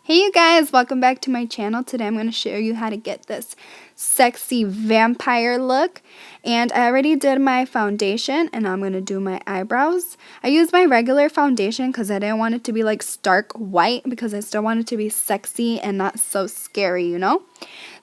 Hey you guys, welcome back to my channel. Today I'm going to show you how to get this sexy vampire look. And I already did my foundation and I'm going to do my eyebrows. I used my regular foundation because I didn't want it to be like stark white because I still want it to be sexy and not so scary, you know?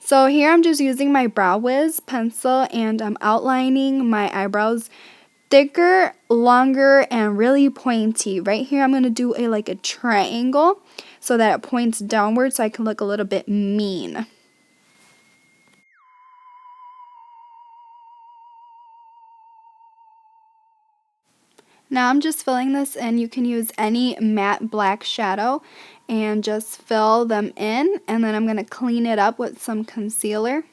So here I'm just using my Brow Wiz pencil and I'm outlining my eyebrows thicker, longer, and really pointy. Right here I'm going to do like a triangle so that it points downward so I can look a little bit mean. Now I'm just filling this in. You can use any matte black shadow and just fill them in, and then I'm going to clean it up with some concealer.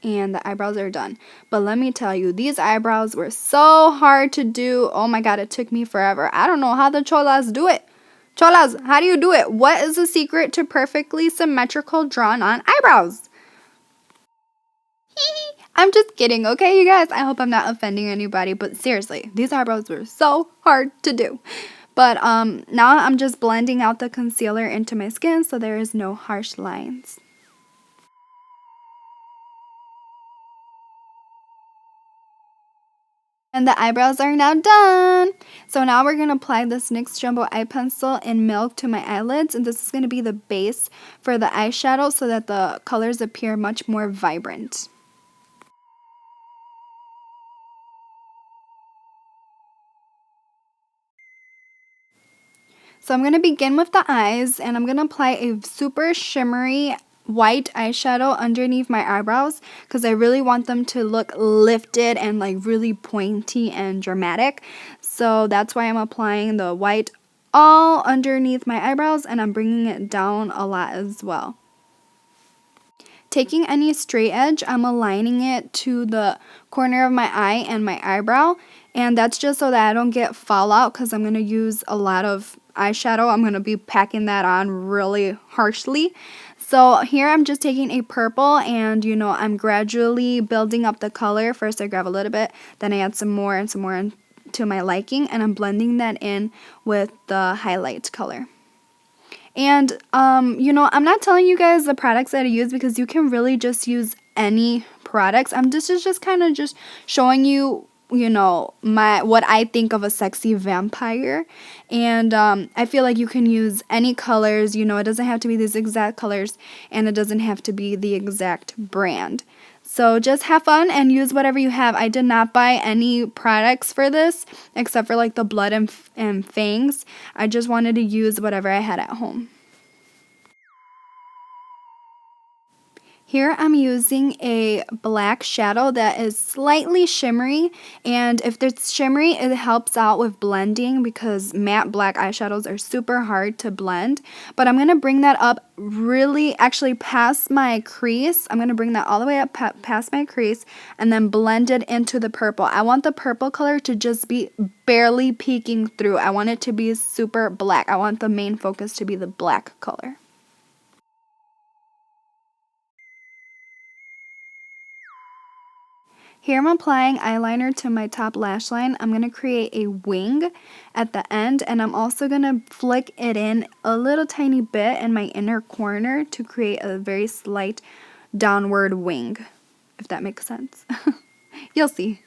And the eyebrows are done. But let me tell you, these eyebrows were so hard to do. Oh my god, it took me forever. I don't know how the cholas do it. Cholas, how do you do it? What is the secret to perfectly symmetrical drawn on eyebrows? I'm just kidding, okay, you guys? I hope I'm not offending anybody, but seriously, these eyebrows were so hard to do. But now I'm just blending out the concealer into my skin so there is no harsh lines. And the eyebrows are now done. So now we're going to apply this NYX Jumbo Eye Pencil in Milk to my eyelids. And this is going to be the base for the eyeshadow so that the colors appear much more vibrant. So I'm going to begin with the eyes, and I'm going to apply a super shimmery white eyeshadow underneath my eyebrows because I really want them to look lifted and like really pointy and dramatic. So that's why I'm applying the white all underneath my eyebrows, and I'm bringing it down a lot as well. Taking any straight edge, I'm aligning it to the corner of my eye and my eyebrow, and that's just so that I don't get fallout because I'm going to use a lot of eyeshadow. I'm going to be packing that on really harshly. So here I'm just taking a purple and, I'm gradually building up the color. First I grab a little bit, then I add some more and some more to my liking, and I'm blending that in with the highlight color. And, I'm not telling you guys the products that I use because you can really just use any products. This is just kind of just showing you, what I think of a sexy vampire. And I feel like you can use any colors, it doesn't have to be these exact colors, and it doesn't have to be the exact brand. So just have fun and use whatever you have. I did not buy any products for this except for like the blood and fangs. I just wanted to use whatever I had at home. Here I'm using a black shadow that is slightly shimmery, and if it's shimmery it helps out with blending because matte black eyeshadows are super hard to blend. But I'm going to bring that up actually past my crease. I'm going to bring that all the way up past my crease and then blend it into the purple. I want the purple color to just be barely peeking through. I want it to be super black. I want the main focus to be the black color. Here I'm applying eyeliner to my top lash line. I'm going to create a wing at the end, and I'm also going to flick it in a little tiny bit in my inner corner to create a very slight downward wing, if that makes sense. You'll see.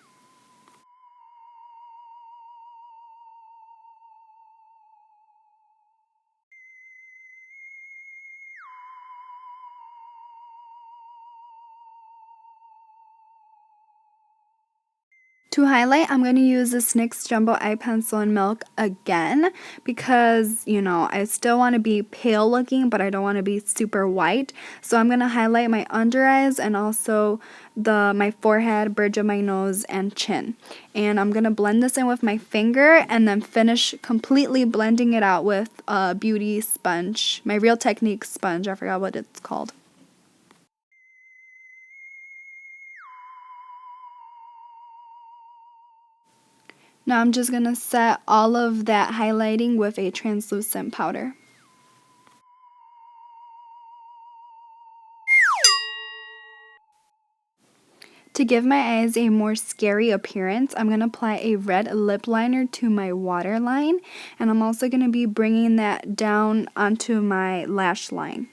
To highlight, I'm going to use this NYX Jumbo Eye Pencil in Milk again because, I still want to be pale looking, but I don't want to be super white. So I'm going to highlight my under eyes and also my forehead, bridge of my nose, and chin. And I'm going to blend this in with my finger and then finish completely blending it out with a beauty sponge, my Real Technique sponge. I forgot what it's called. Now I'm just going to set all of that highlighting with a translucent powder. To give my eyes a more scary appearance, I'm going to apply a red lip liner to my waterline, and I'm also going to be bringing that down onto my lash line.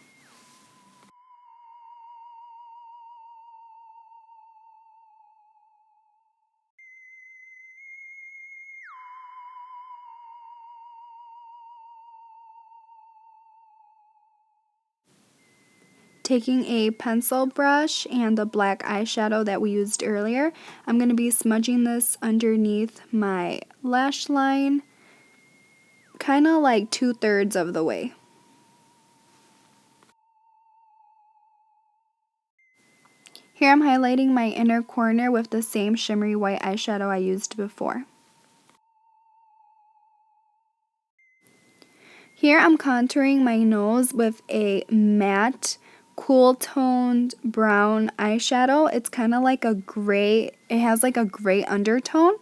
Taking a pencil brush and the black eyeshadow that we used earlier, I'm going to be smudging this underneath my lash line, kind of like 2/3 of the way. Here I'm highlighting my inner corner with the same shimmery white eyeshadow I used before. Here I'm contouring my nose with a matte, cool toned brown eyeshadow. It's kind of like a gray, it has like a gray undertone.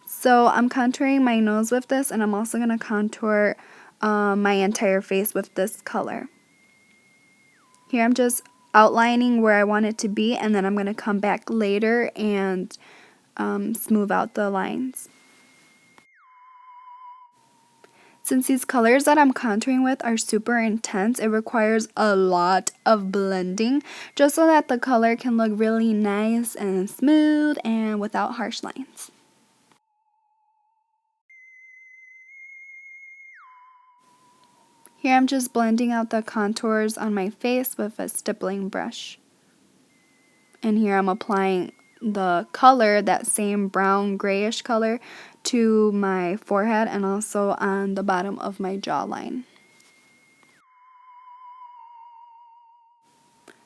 So I'm contouring my nose with this, and I'm also going to contour my entire face with this color. Here I'm just outlining where I want it to be, and then I'm going to come back later and smooth out the lines. Since these colors that I'm contouring with are super intense, it requires a lot of blending just so that the color can look really nice and smooth and without harsh lines. Here I'm just blending out the contours on my face with a stippling brush. And here I'm applying the color, that same brown grayish color, to my forehead and also on the bottom of my jawline.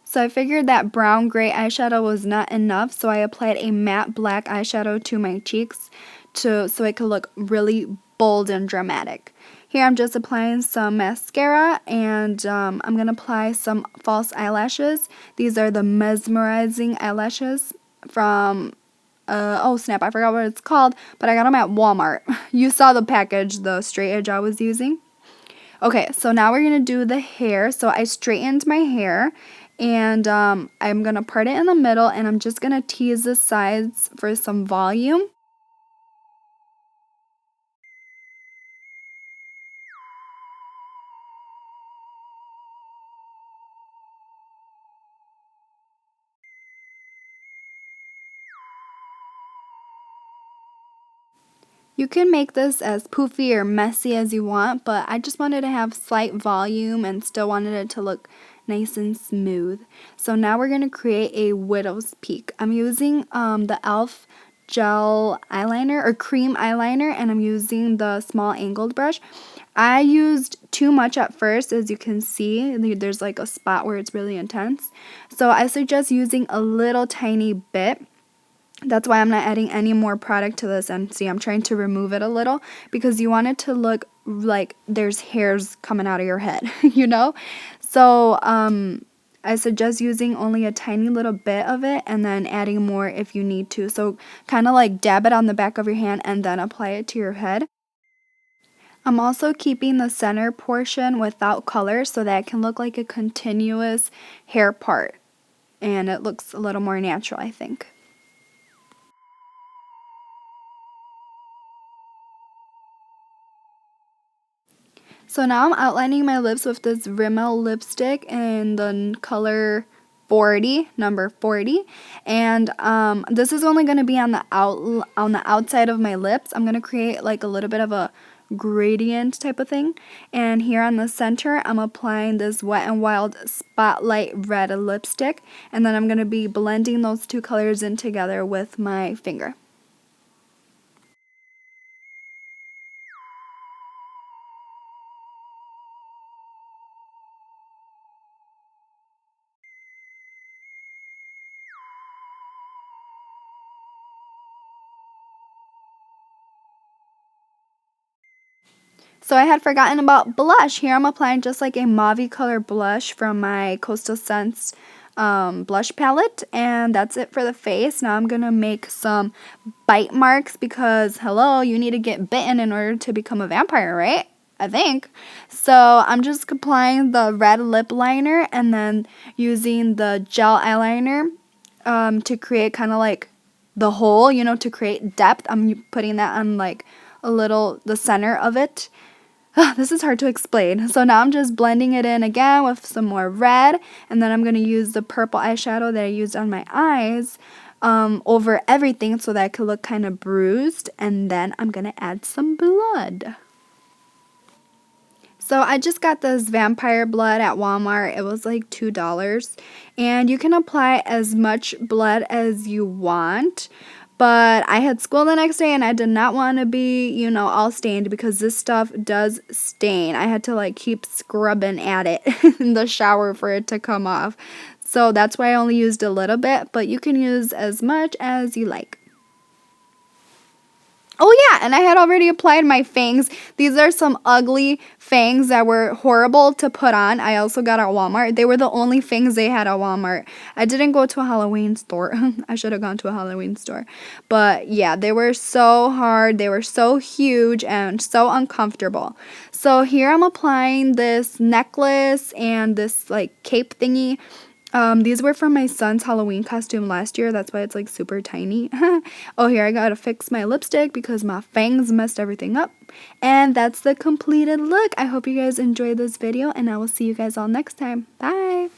So I figured that brown gray eyeshadow was not enough, so I applied a matte black eyeshadow to my cheeks so it could look really bold and dramatic. Here I'm just applying some mascara, and I'm going to apply some false eyelashes. These are the Mesmerizing eyelashes from, oh snap, I forgot what it's called, but I got them at Walmart. You saw the package, the straight edge I was using. Okay, so now we're going to do the hair. So I straightened my hair, and I'm going to part it in the middle, and I'm just going to tease the sides for some volume. You can make this as poofy or messy as you want, but I just wanted to have slight volume and still wanted it to look nice and smooth. So now we're going to create a widow's peak. I'm using the e.l.f. gel eyeliner or cream eyeliner, and I'm using the small angled brush. I used too much at first. As you can see, there's like a spot where it's really intense. So I suggest using a little tiny bit. That's why I'm not adding any more product to this, and see, I'm trying to remove it a little because you want it to look like there's hairs coming out of your head, you know? So I suggest using only a tiny little bit of it and then adding more if you need to. So kind of like dab it on the back of your hand and then apply it to your head. I'm also keeping the center portion without color so that it can look like a continuous hair part, and it looks a little more natural, I think. So now I'm outlining my lips with this Rimmel lipstick in the color 40, number 40, and this is only going to be on the outside of my lips. I'm going to create like a little bit of a gradient type of thing, and here on the center I'm applying this Wet n Wild Spotlight Red lipstick, and then I'm going to be blending those two colors in together with my finger. So I had forgotten about blush. Here I'm applying just like a mauve color blush from my Coastal Scents blush palette, and that's it for the face. Now I'm going to make some bite marks because, hello, you need to get bitten in order to become a vampire, right? I think. So I'm just applying the red lip liner and then using the gel eyeliner to create kind of like the hole, you know, to create depth. I'm putting that on like the center of it. This is hard to explain. So now I'm just blending it in again with some more red, and then I'm going to use the purple eyeshadow that I used on my eyes over everything so that it could look kind of bruised, and then I'm going to add some blood. So I just got this vampire blood at Walmart. It was like $2, and you can apply as much blood as you want. But I had school the next day and I did not want to be, you know, all stained because this stuff does stain. I had to like keep scrubbing at it in the shower for it to come off. So that's why I only used a little bit, but you can use as much as you like. Oh yeah, and I had already applied my fangs. These are some ugly fangs that were horrible to put on. I also got at Walmart. They were the only fangs they had at Walmart. I didn't go to a Halloween store. I should have gone to a Halloween store. But yeah, they were so hard. They were so huge and so uncomfortable. So here I'm applying this necklace and this like cape thingy. These were from my son's Halloween costume last year. That's why it's like super tiny. Oh, here I gotta fix my lipstick because my fangs messed everything up. And that's the completed look. I hope you guys enjoyed this video, and I will see you guys all next time. Bye!